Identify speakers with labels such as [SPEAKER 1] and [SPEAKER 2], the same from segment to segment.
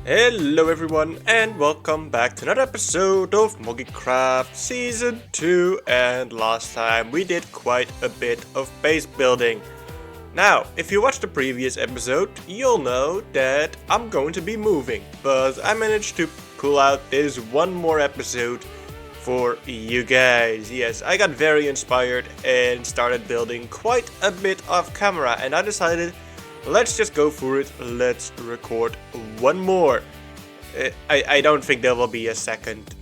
[SPEAKER 1] Hello everyone and welcome back to another episode of Moggycraft Season 2, and last time we did quite a bit of base building. Now, if you watched the previous episode, you'll know that I'm going to be moving, but I managed to pull out this one more episode for you guys. Yes, I got very inspired and started building quite a bit off camera, and I decided let's just go for it. Let's record one more. I don't think there will be a second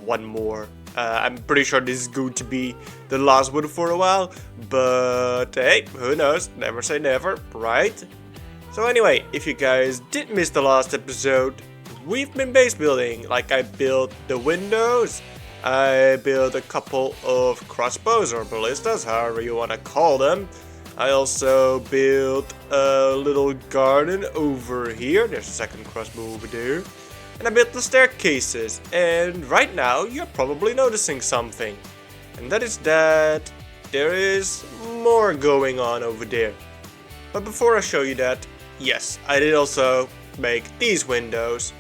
[SPEAKER 1] one more. I'm pretty sure this is going to be the last one for a while. But hey, who knows? Never say never, right? So anyway, if you guys did miss the last episode, we've been base building. Like, I built the windows. I built a couple of crossbows or ballistas, however you want to call them. I also built a little garden over here. There's a second crossbow over there. And I built the staircases. And right now you're probably noticing something. And that is that there is more going on over there. But before I show you that, yes, I did also make these windows.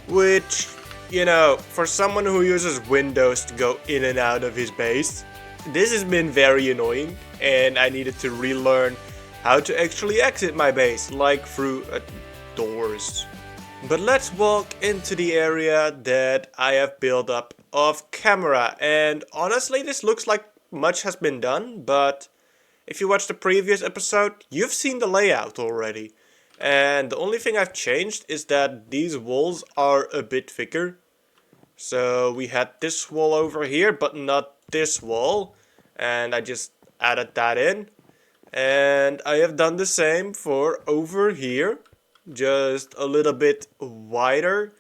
[SPEAKER 1] Which, you know, for someone who uses windows to go in and out of his base, this has been very annoying, and I needed to relearn how to actually exit my base, like through doors. But let's walk into the area that I have built up off camera, and honestly this looks like much has been done, but if you watched the previous episode, you've seen the layout already. And the only thing I've changed is that these walls are a bit thicker. So we had this wall over here, but not this wall, and I just added that in. And I have done the same for over here, just a little bit wider.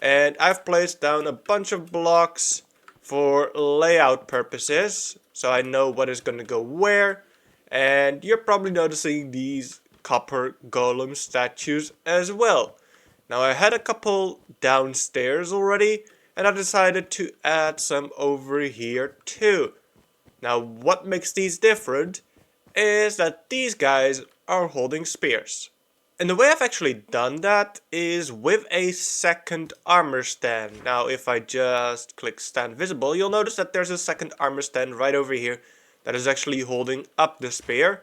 [SPEAKER 1] And I've placed down a bunch of blocks for layout purposes, so I know what is going to go where. And you're probably noticing these copper golem statues as well. Now, I had a couple downstairs already, and I decided to add some over here too. Now, what makes these different is that these guys are holding spears. And the way I've actually done that is with a second armor stand. Now, if I just click stand visible, you'll notice that there's a second armor stand right over here that is actually holding up the spear.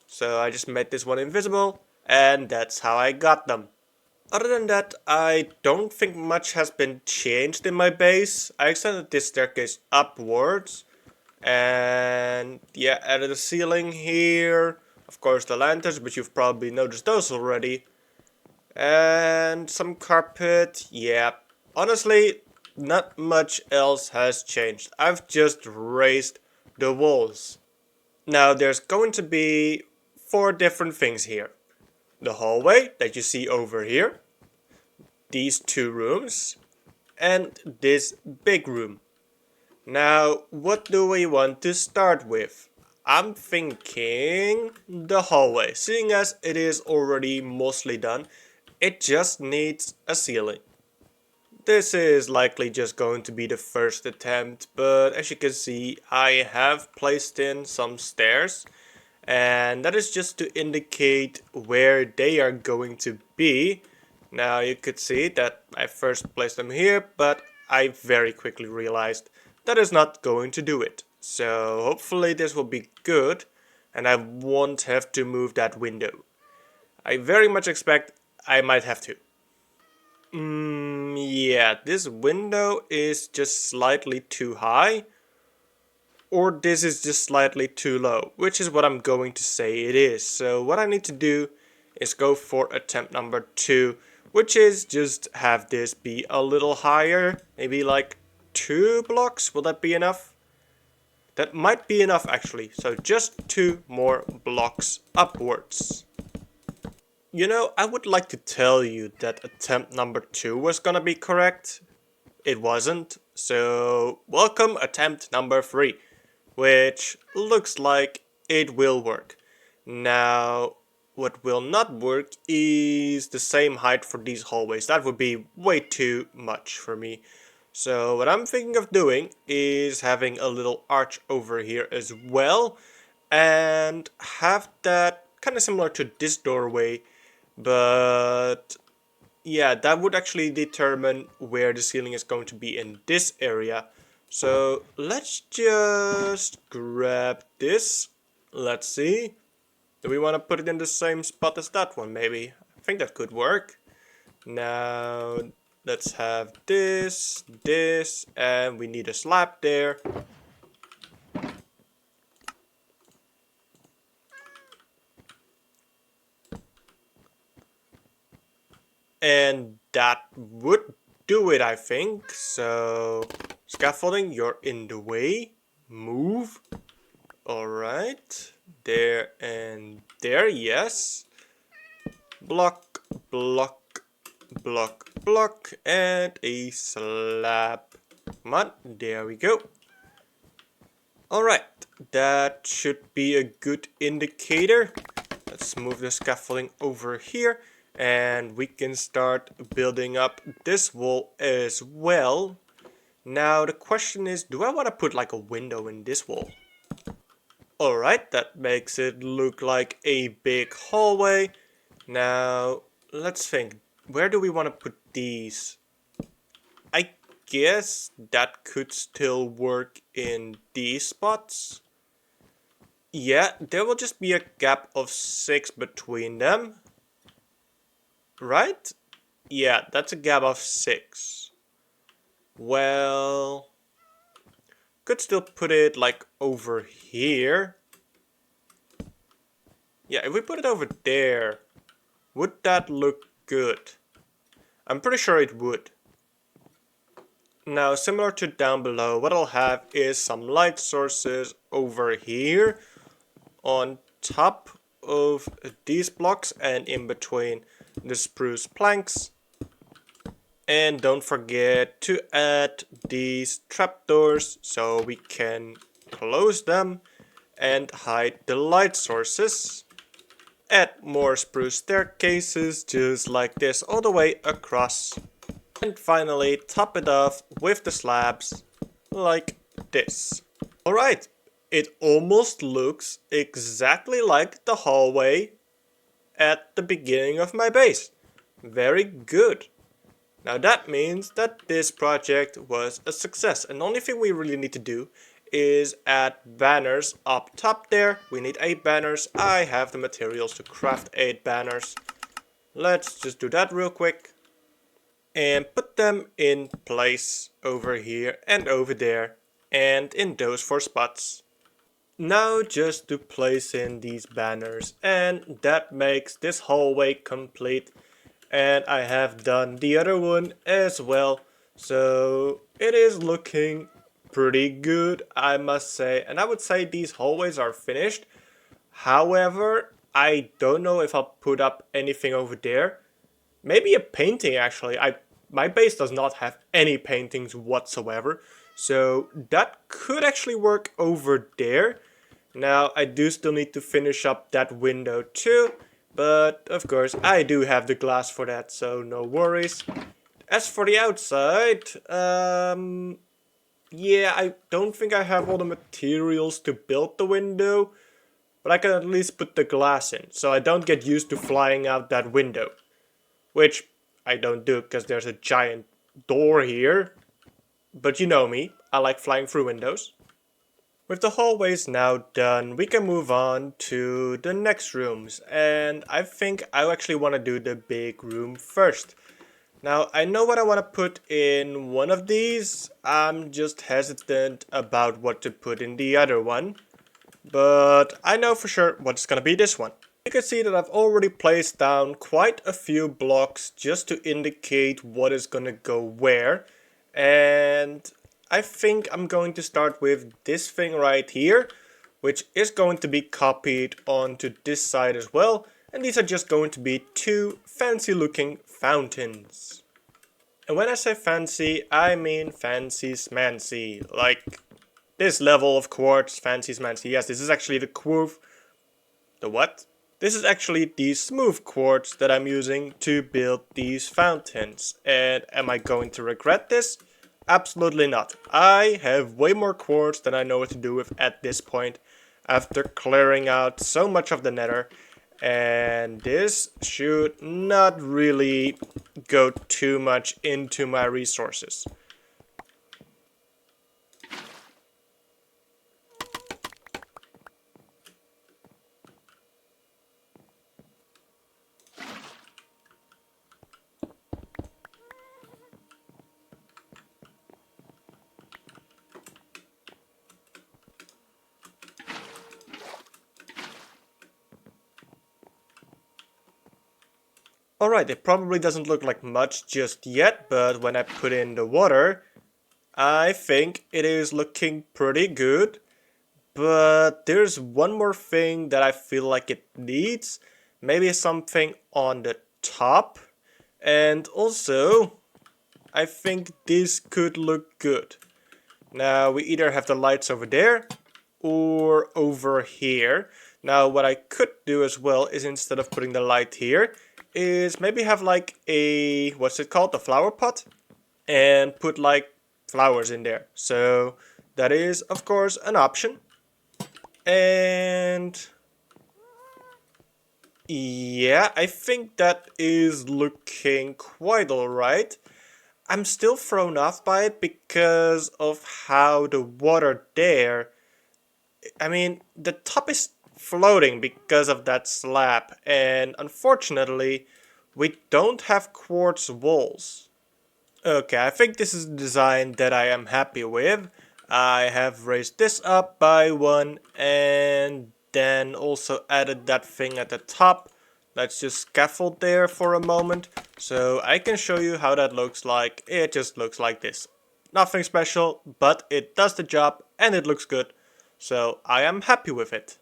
[SPEAKER 1] So I just made this one invisible, and that's how I got them. Other than that, I don't think much has been changed in my base. I extended this staircase upwards. And yeah, added a ceiling here. Of course the lanterns, but you've probably noticed those already. And some carpet. Yeah, honestly, not much else has changed. I've just raised the walls. Now there's going to be 4 different things here. The hallway that you see over here, these 2 rooms, and this big room. Now, what do we want to start with? I'm thinking the hallway. Seeing as it is already mostly done, it just needs a ceiling. This is likely just going to be the first attempt, but as you can see, I have placed in some stairs. And that is just to indicate where they are going to be. Now you could see that I first placed them here, but I very quickly realized that is not going to do it. So hopefully this will be good, and I won't have to move that window. I very much expect I might have to. Yeah, this window is just slightly too high. Or this is just slightly too low, which is what I'm going to say it is. So what I need to do is go for attempt number 2, which is just have this be a little higher, maybe like 2 blocks. Will that be enough? That might be enough actually, so just 2 more blocks upwards. You know, I would like to tell you that attempt number 2 was gonna be correct. It wasn't, so welcome attempt number 3. Which looks like it will work. Now, what will not work is the same height for these hallways. That would be way too much for me. So what I'm thinking of doing is having a little arch over here as well. And have that kind of similar to this doorway, but Yeah, that would actually determine where the ceiling is going to be in this area. So let's just grab this. Let's see. Do we want to put it in the same spot as that one, maybe? I think that could work. Now, let's have this, this, and we need a slab there. And that would do it, I think. So, scaffolding, you're in the way. Move. Alright. There and there, yes. Block, block, block, block, and a slab. Come on, there we go. Alright, that should be a good indicator. Let's move the scaffolding over here. And we can start building up this wall as well. Now the question is, do I want to put like a window in this wall? Alright, that makes it look like a big hallway. Now, let's think. Where do we want to put these? I guess that could still work in these spots. Yeah, there will just be a gap of 6 between them. Right? Yeah, that's a gap of 6. Well, could still put it like over here. Yeah, if we put it over there, would that look good? I'm pretty sure it would. Now, similar to down below, what I'll have is some light sources over here on top of these blocks and in between the spruce planks. And don't forget to add these trapdoors so we can close them and hide the light sources. Add more spruce staircases just like this all the way across. And finally top it off with the slabs like this. Alright, it almost looks exactly like the hallway at the beginning of my base. Very good. Now that means that this project was a success, and the only thing we really need to do is add banners up top there. We need 8 banners. I have the materials to craft 8 banners. Let's just do that real quick. And put them in place over here and over there. And in those 4 spots. Now just to place in these banners. And that makes this hallway complete. And I have done the other one as well. So it is looking pretty good, I must say. And I would say these hallways are finished. However, I don't know if I'll put up anything over there. Maybe a painting actually. My base does not have any paintings whatsoever. So that could actually work over there. Now I do still need to finish up that window too. But of course I do have the glass for that, so no worries. As for the outside, yeah, I don't think I have all the materials to build the window. But I can at least put the glass in, so I don't get used to flying out that window. Which I don't do, because there's a giant door here. But you know me, I like flying through windows. With the hallways now done, we can move on to the next rooms. And I think I actually want to do the big room first. Now, I know what I want to put in one of these. I'm just hesitant about what to put in the other one. But I know for sure what's going to be this one. You can see that I've already placed down quite a few blocks just to indicate what is going to go where. And I think I'm going to start with this thing right here, which is going to be copied onto this side as well. And these are just going to be 2 fancy looking fountains. And when I say fancy, I mean fancy smancy. Like this level of quartz, fancy smancy. Yes, this is actually the what? This is actually the smooth quartz that I'm using to build these fountains. And am I going to regret this? Absolutely not. I have way more quartz than I know what to do with at this point, after clearing out so much of the nether. And this should not really go too much into my resources. Alright, it probably doesn't look like much just yet, but when I put in the water, I think it is looking pretty good. But there's one more thing that I feel like it needs. Maybe something on the top. And also, I think this could look good. Now we either have the lights over there or over here. Now what I could do as well is, instead of putting the light here, is maybe have like a, what's it called, the flower pot, and put like flowers in there. So that is of course an option. And yeah, I think that is looking quite alright. I'm still thrown off by it because of how the water there, I mean, the top is floating because of that slab, and unfortunately we don't have quartz walls. Okay, I think this is a design that I am happy with. I have raised this up by one and then also added that thing at the top. Let's just scaffold there for a moment so I can show you how that looks like. It just looks like this. Nothing special, but it does the job and it looks good. So I am happy with it.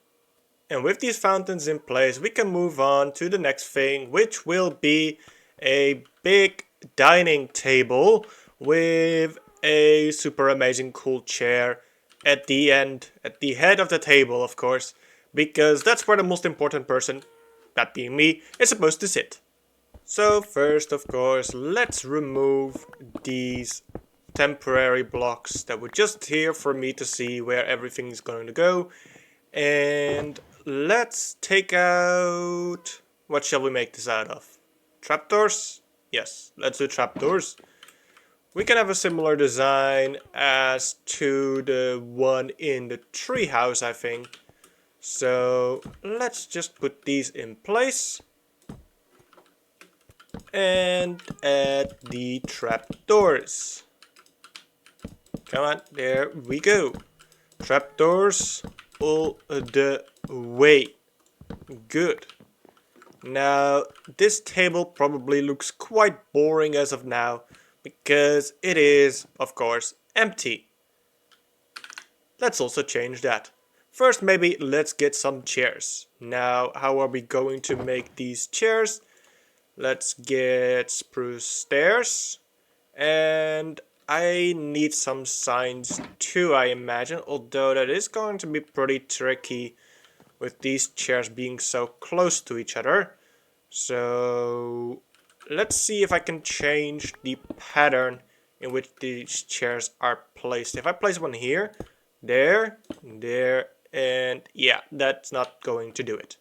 [SPEAKER 1] And with these fountains in place, we can move on to the next thing, which will be a big dining table with a super amazing cool chair at the end, at the head of the table, of course, because that's where the most important person, that being me, is supposed to sit. So first, of course, let's remove these temporary blocks that were just here for me to see where everything is going to go. And let's take out, what shall we make this out of? Trapdoors? Yes, let's do trapdoors. We can have a similar design as to the one in the treehouse, I think. So let's just put these in place and add the trapdoors. Come on, there we go. Trapdoors all the way. Good. Now, this table probably looks quite boring as of now, because it is, of course, empty. Let's also change that. First, maybe let's get some chairs. Now, how are we going to make these chairs? Let's get spruce stairs. And I need some signs too, I imagine, although that is going to be pretty tricky with these chairs being so close to each other. So let's see if I can change the pattern in which these chairs are placed. If I place one here, there, and yeah, that's not going to do it.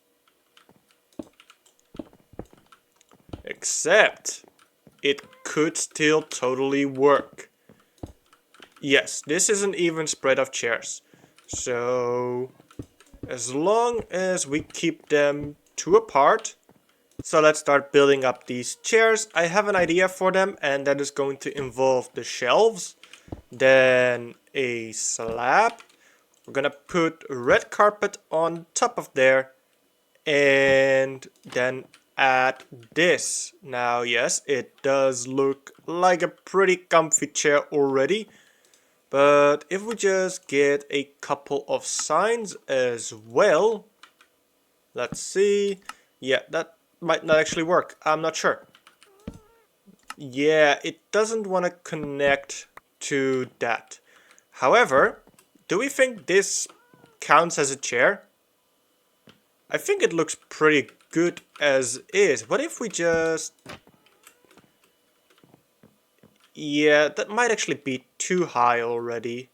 [SPEAKER 1] Except it could still totally work. Yes, this is an even spread of chairs. So as long as we keep them 2 apart. So let's start building up these chairs. I have an idea for them, and that is going to involve the shelves, then a slab. We're gonna put red carpet on top of there, and then add this. Now, yes, it does look like a pretty comfy chair already, but if we just get a couple of signs as well, let's see. Yeah, that might not actually work. I'm not sure. Yeah, it doesn't want to connect to that. However, do we think this counts as a chair? I think it looks pretty good as is. What if we just... Yeah, that might actually be too high already.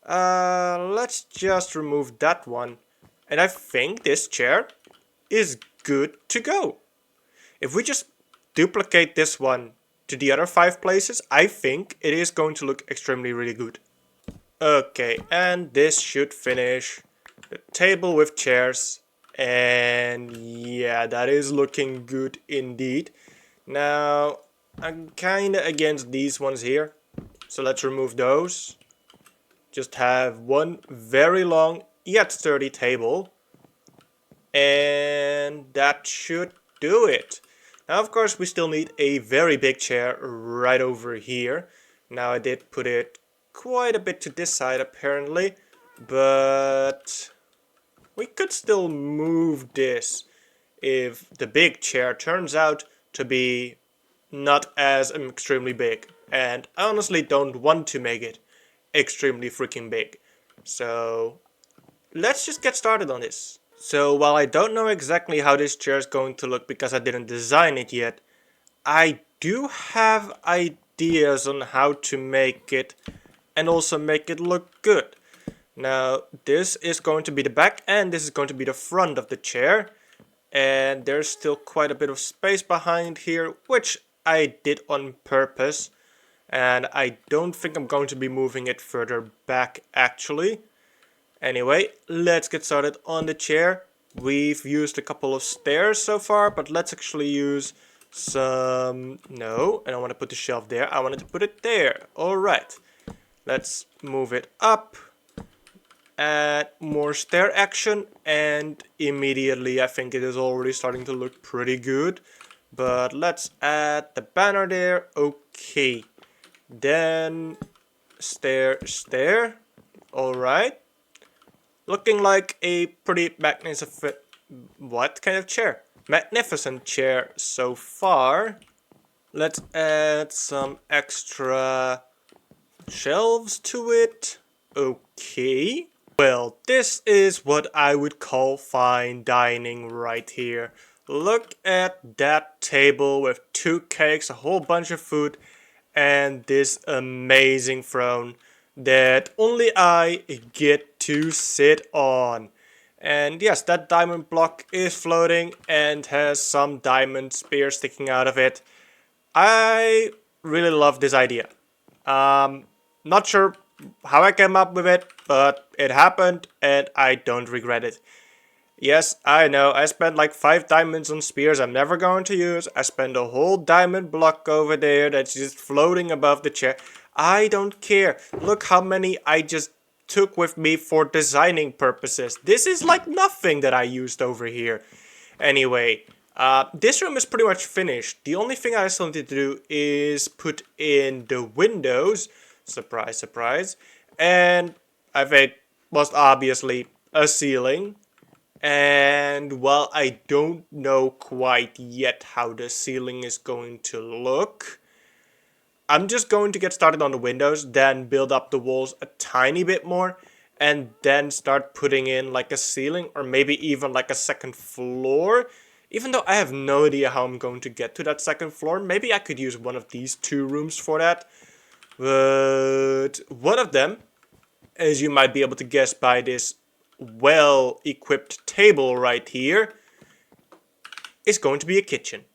[SPEAKER 1] Let's just remove that one. And I think this chair is good to go. If we just duplicate this one to the other 5 places, I think it is going to look extremely really good. Okay, and this should finish the table with chairs. And yeah, that is looking good indeed. Now, I'm kinda against these ones here. So let's remove those. Just have one very long yet sturdy table. And that should do it. Now, of course, we still need a very big chair right over here. Now, I did put it quite a bit to this side, apparently. But we could still move this if the big chair turns out to be not as extremely big. And I honestly don't want to make it extremely freaking big. So let's just get started on this. So while I don't know exactly how this chair is going to look because I didn't design it yet, I do have ideas on how to make it and also make it look good. Now this is going to be the back and this is going to be the front of the chair. And there's still quite a bit of space behind here, which I did on purpose. And I don't think I'm going to be moving it further back actually. Anyway, let's get started on the chair. We've used a couple of stairs so far, but let's actually use some... No, I don't want to put the shelf there. I wanted to put it there. Alright. Let's move it up. Add more stair action. And immediately I think it is already starting to look pretty good. But let's add the banner there. Okay. Then stair, stair. Alright. Looking like a pretty magnificent... What kind of chair? Magnificent chair so far. Let's add some extra shelves to it. Okay. Well, this is what I would call fine dining right here. Look at that table with 2 cakes, a whole bunch of food, and this amazing throne that only I get to sit on. And yes, that diamond block is floating and has some diamond spear sticking out of it. I really love this idea. Not sure how I came up with it, but it happened and I don't regret it. Yes, I know, I spent like 5 diamonds on spears I'm never going to use. I spent a whole diamond block over there that's just floating above the chair. I don't care. Look how many I just took with me for designing purposes. This is like nothing that I used over here. Anyway, this room is pretty much finished. The only thing I still need to do is put in the windows. Surprise, surprise. And I think most obviously a ceiling. And while I don't know quite yet how the ceiling is going to look, I'm just going to get started on the windows, then build up the walls a tiny bit more, and then start putting in like a ceiling or maybe even like a second floor. Even though I have no idea how I'm going to get to that second floor, maybe I could use one of these 2 rooms for that. But one of them, as you might be able to guess by this well-equipped table right here, is going to be a kitchen.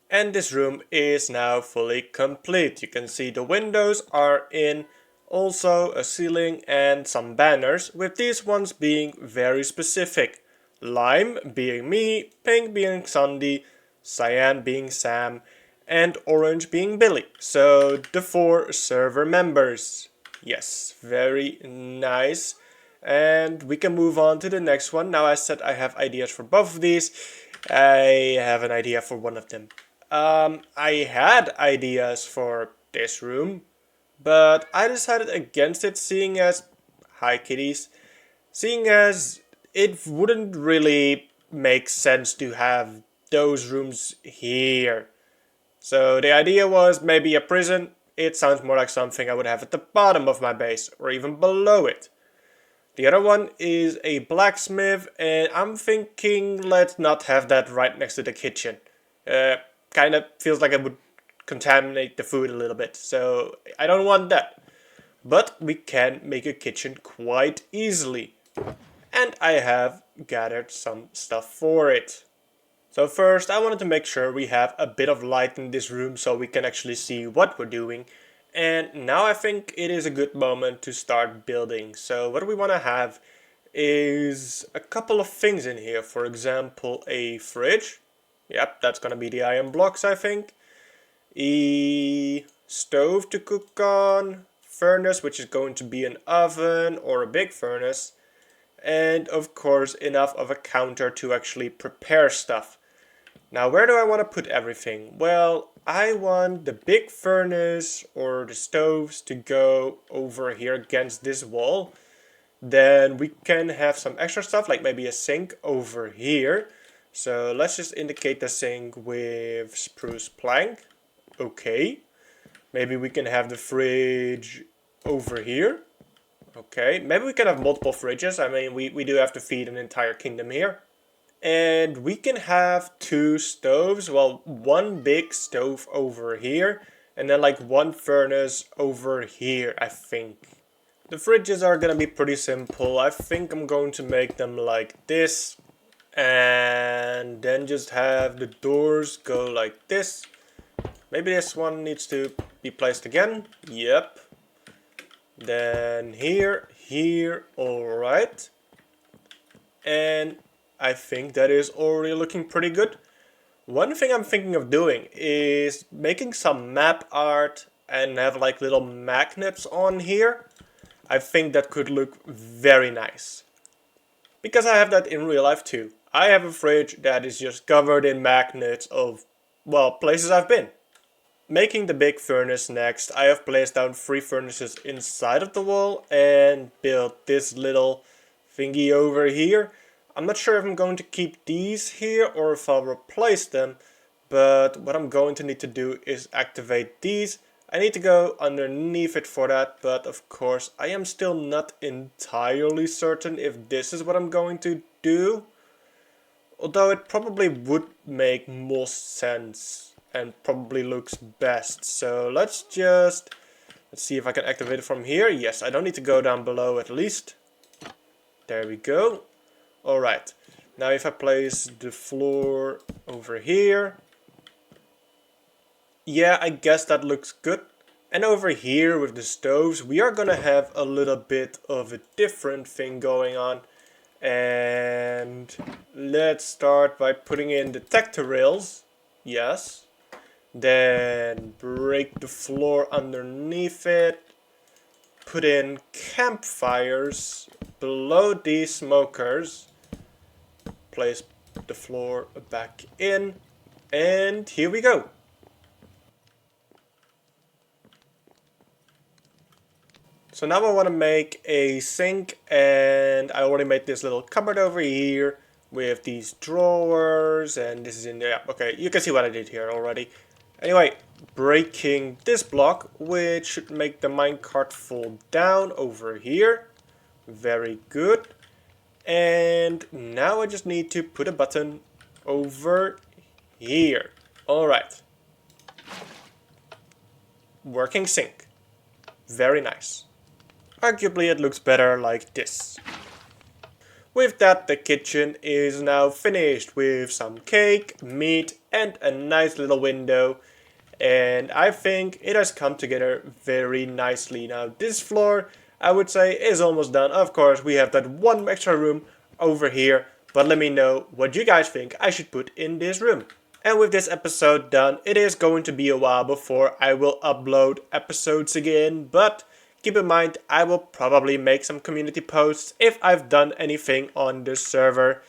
[SPEAKER 1] And this room is now fully complete. You can see the windows are in, also a ceiling and some banners, with these ones being very specific. Lime being me, pink being Sandy, cyan being Sam, and orange being Billy. So the 4 server members. Yes, very nice. And we can move on to the next one. Now I said I have ideas for both of these. I have an idea for one of them. I had ideas for this room, but I decided against it seeing as... Hi kitties. Seeing as it wouldn't really make sense to have those rooms here. So the idea was maybe a prison. It sounds more like something I would have at the bottom of my base, or even below it. The other one is a blacksmith, and I'm thinking let's not have that right next to the kitchen. Kind of feels like it would contaminate the food a little bit, so I don't want that. But we can make a kitchen quite easily. And I have gathered some stuff for it. So first I wanted to make sure we have a bit of light in this room so we can actually see what we're doing. And now I think it is a good moment to start building. So what we want to have is a couple of things in here. For example, a fridge. Yep, that's gonna be the iron blocks, I think. A stove to cook on. Furnace, which is going to be an oven or a big furnace. And of course enough of a counter to actually prepare stuff. Now where do I want to put everything? Well, I want the big furnace or the stoves to go over here against this wall. Then we can have some extra stuff like maybe a sink over here. So let's just indicate the sink with spruce plank. Okay. Maybe we can have the fridge over here. Okay, maybe we can have multiple fridges. I mean, we do have to feed an entire kingdom here. And we can have 2 stoves. Well, one big stove over here. And then like one furnace over here, I think. The fridges are gonna be pretty simple. I think I'm going to make them like this. And then just have the doors go like this. Maybe this one needs to be placed again. Yep. Then here, alright. And I think that is already looking pretty good. One thing I'm thinking of doing is making some map art and have like little magnets on here. I think that could look very nice. Because I have that in real life too. I have a fridge that is just covered in magnets of, well, places I've been. Making the big furnace next, I have placed down 3 furnaces inside of the wall and built this little thingy over here. I'm not sure if I'm going to keep these here or if I'll replace them, but what I'm going to need to do is activate these. I need to go underneath it for that, but of course I am still not entirely certain if this is what I'm going to do. Although it probably would make most sense and probably looks best. So let's see if I can activate it from here. Yes, I don't need to go down below at least. There we go. Alright, now if I place the floor over here. Yeah, I guess that looks good. And over here with the stoves, we are gonna have a little bit of a different thing going on. And let's start by putting in detector rails. Yes. Then break the floor underneath it. Put in campfires below these smokers. Place the floor back in. And here we go. So now I want to make a sink, and I already made this little cupboard over here with these drawers, and this is in there. Okay, you can see what I did here already. Anyway, breaking this block, which should make the minecart fall down over here. Very good. And now I just need to put a button over here. Alright. Working sink. Very nice. Arguably it looks better like this. With that, the kitchen is now finished with some cake, meat, and a nice little window. And I think it has come together very nicely. Now this floor, I would say, is almost done. Of course, we have that one extra room over here. But let me know what you guys think I should put in this room. And with this episode done, it is going to be a while before I will upload episodes again. But keep in mind, I will probably make some community posts if I've done anything on the server.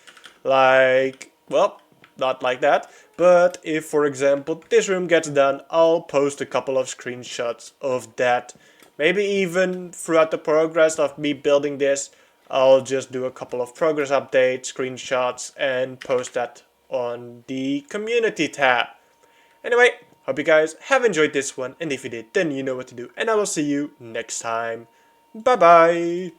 [SPEAKER 1] Like, well, not like that. But if, for example, this room gets done, I'll post a couple of screenshots of that. Maybe even throughout the progress of me building this, I'll just do a couple of progress updates, screenshots, and post that on the community tab. Anyway, hope you guys have enjoyed this one, and if you did, then you know what to do, and I will see you next time. Bye bye!